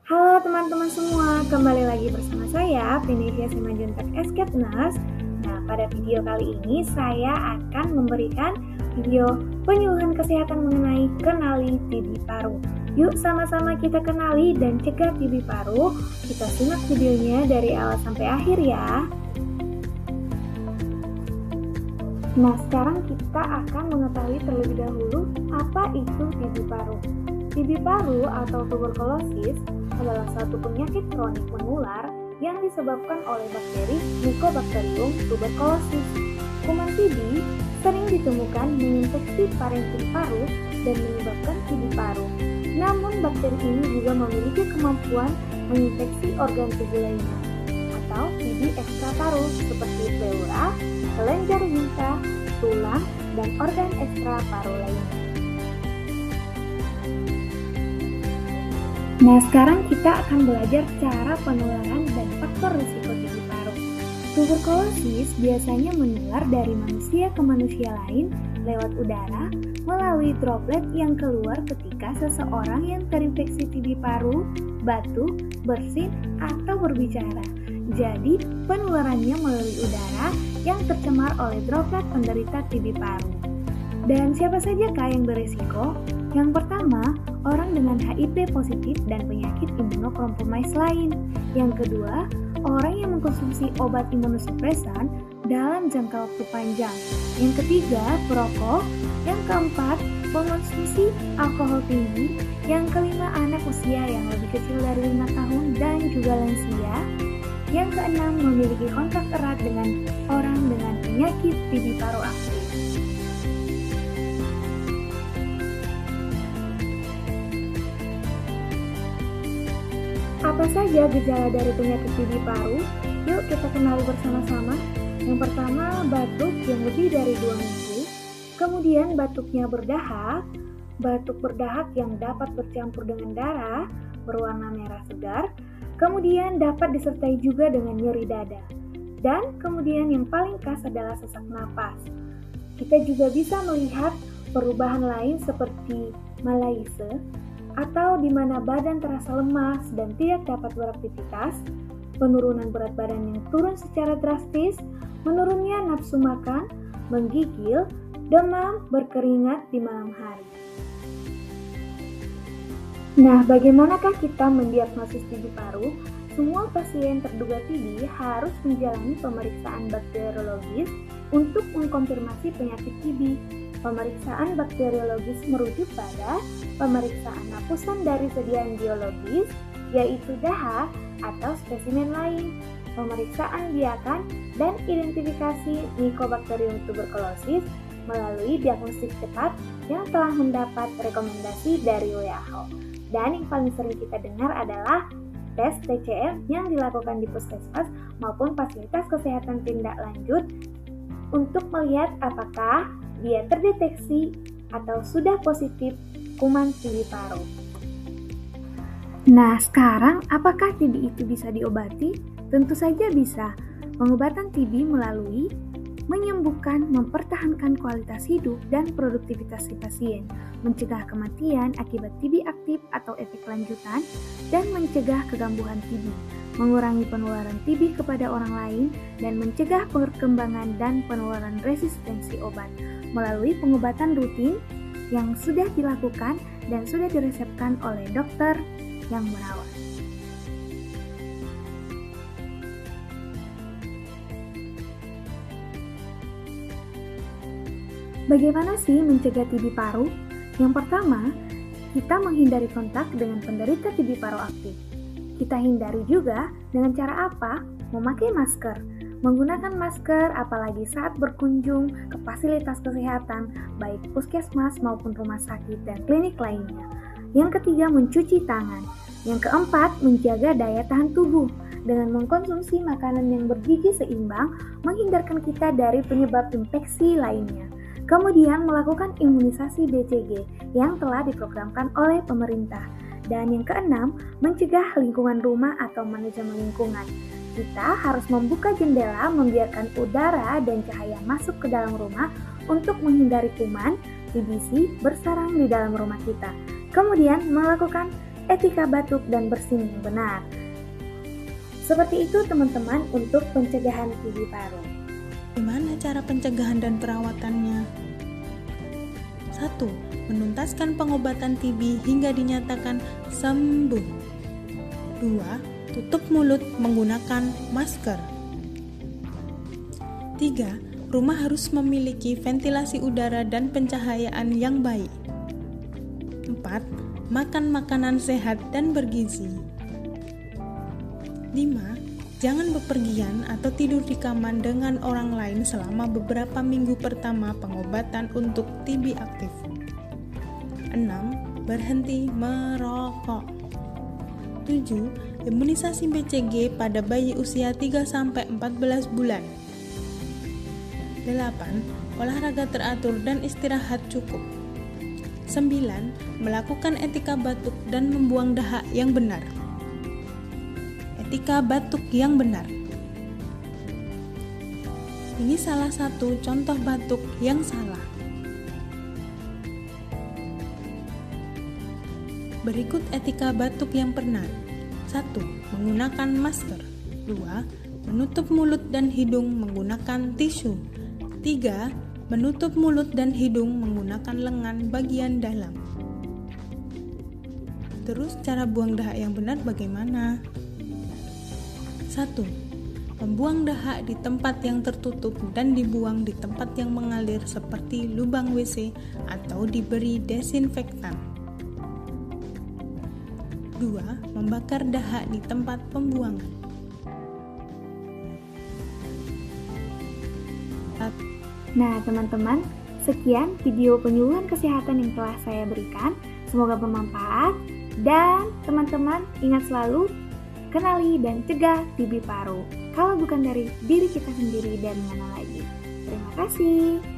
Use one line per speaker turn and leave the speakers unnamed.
Halo teman-teman semua, kembali lagi bersama saya, Venesia Simanjuntak Escape Nurse. Nah, pada video kali ini saya akan memberikan video penyuluhan kesehatan mengenai kenali TB paru. Yuk sama-sama kita kenali dan cegah TB paru. Kita simak videonya dari awal sampai akhir ya. Nah, sekarang kita akan mengetahui terlebih dahulu apa itu TB paru. TB paru atau tuberkulosis adalah suatu penyakit kronik menular yang disebabkan oleh bakteri Mycobacterium tuberculosis. Kuman TB sering ditemukan menginfeksi parenkim paru dan menyebabkan TB paru. Namun bakteri ini juga memiliki kemampuan menginfeksi organ tubuh lainnya atau TB ekstra paru seperti pleura, kelenjar getah, tulang, dan organ ekstra paru lainnya. Nah, sekarang kita akan belajar cara penularan dan faktor risiko TB paru. Tuberkulosis biasanya menular dari manusia ke manusia lain lewat udara melalui droplet yang keluar ketika seseorang yang terinfeksi TB paru, batuk, bersin, atau berbicara. Jadi, penularannya melalui udara yang tercemar oleh droplet penderita TB paru. Dan siapa saja yang berisiko? Yang pertama, orang dengan HIV positif dan penyakit imunokompromis lain. Yang kedua, orang yang mengkonsumsi obat imunosupresan dalam jangka waktu panjang. Yang ketiga, perokok. Yang keempat, mengkonsumsi alkohol tinggi. Yang kelima, anak usia yang lebih kecil dari 5 tahun dan juga lansia. Yang keenam, memiliki kontak erat dengan orang dengan penyakit TB paru aktif. Apa saja gejala dari penyakit TB paru? Yuk kita kenali bersama-sama. Yang pertama, batuk yang lebih dari 2 minggu. Kemudian batuknya berdahak. Batuk berdahak yang dapat bercampur dengan darah, berwarna merah segar. Kemudian dapat disertai juga dengan nyeri dada. Dan kemudian yang paling khas adalah sesak napas. Kita juga bisa melihat perubahan lain seperti malaise, atau di mana badan terasa lemas dan tidak dapat beraktivitas, penurunan berat badan yang turun secara drastis, menurunnya nafsu makan, menggigil, demam, berkeringat di malam hari. Nah, bagaimanakah kita mendiagnosis TB paru? Semua pasien terduga TB harus menjalani pemeriksaan bakteriologis untuk mengkonfirmasi penyakit TB. Pemeriksaan bakteriologis merujuk pada pemeriksaan lapisan dari sediaan biologis, yaitu dahak atau spesimen lain, pemeriksaan biakan, dan identifikasi Mycobacterium tuberculosis melalui diagnostik cepat yang telah mendapat rekomendasi dari WHO. Dan yang paling sering kita dengar adalah tes TCM yang dilakukan di puskesmas maupun fasilitas kesehatan tindak lanjut untuk melihat apakah dia terdeteksi atau sudah positif kuman TB paru. Nah, sekarang apakah TB itu bisa diobati? Tentu saja bisa. Pengobatan TB melalui menyembuhkan, mempertahankan kualitas hidup dan produktivitas si pasien, mencegah kematian akibat TB aktif atau efek lanjutan, dan mencegah kekambuhan TB, mengurangi penularan TB kepada orang lain, dan mencegah perkembangan dan penularan resistensi obat melalui pengobatan rutin yang sudah dilakukan dan sudah diresepkan oleh dokter yang merawat. Bagaimana sih mencegah TB paru? Yang pertama, kita menghindari kontak dengan penderita TB paru aktif. Kita hindari juga dengan cara apa? Memakai masker. Menggunakan masker apalagi saat berkunjung ke fasilitas kesehatan, baik puskesmas maupun rumah sakit dan klinik lainnya. Yang ketiga, mencuci tangan. Yang keempat, menjaga daya tahan tubuh. Dengan mengkonsumsi makanan yang bergizi seimbang, menghindarkan kita dari penyebab infeksi lainnya. Kemudian melakukan imunisasi BCG yang telah diprogramkan oleh pemerintah. Dan yang keenam, mencegah lingkungan rumah atau manajemen lingkungan. Kita harus membuka jendela, membiarkan udara dan cahaya masuk ke dalam rumah untuk menghindari kuman, TBC bersarang di dalam rumah kita. Kemudian melakukan etika batuk dan bersin yang benar. Seperti itu teman-teman untuk pencegahan TB paru.
Gimana cara pencegahan dan perawatannya? 1. Menuntaskan pengobatan TB hingga dinyatakan sembuh. 2. Tutup mulut menggunakan masker. 3. Rumah harus memiliki ventilasi udara dan pencahayaan yang baik. 4. Makan makanan sehat dan bergizi. 5. Jangan bepergian atau tidur di kamar dengan orang lain selama beberapa minggu pertama pengobatan untuk TB aktif. 6. Berhenti merokok. 7. Imunisasi BCG pada bayi usia 3-14 bulan. 8. Olahraga teratur dan istirahat cukup. 9. Melakukan etika batuk dan membuang dahak yang benar. Etika batuk yang benar. Ini salah satu contoh batuk yang salah. Berikut etika batuk yang benar. 1. Menggunakan masker. 2. Menutup mulut dan hidung menggunakan tisu. 3. Menutup mulut dan hidung menggunakan lengan bagian dalam. Terus cara buang dahak yang benar bagaimana? 1. Membuang dahak di tempat yang tertutup dan dibuang di tempat yang mengalir seperti lubang WC atau diberi desinfektan. 2. Membakar dahak di tempat pembuangan.
Nah teman-teman, sekian video penyuluhan kesehatan yang telah saya berikan. Semoga bermanfaat dan teman-teman ingat selalu kenali dan cegah TB paru. Kalau bukan dari diri kita sendiri dan mana lagi. Terima kasih.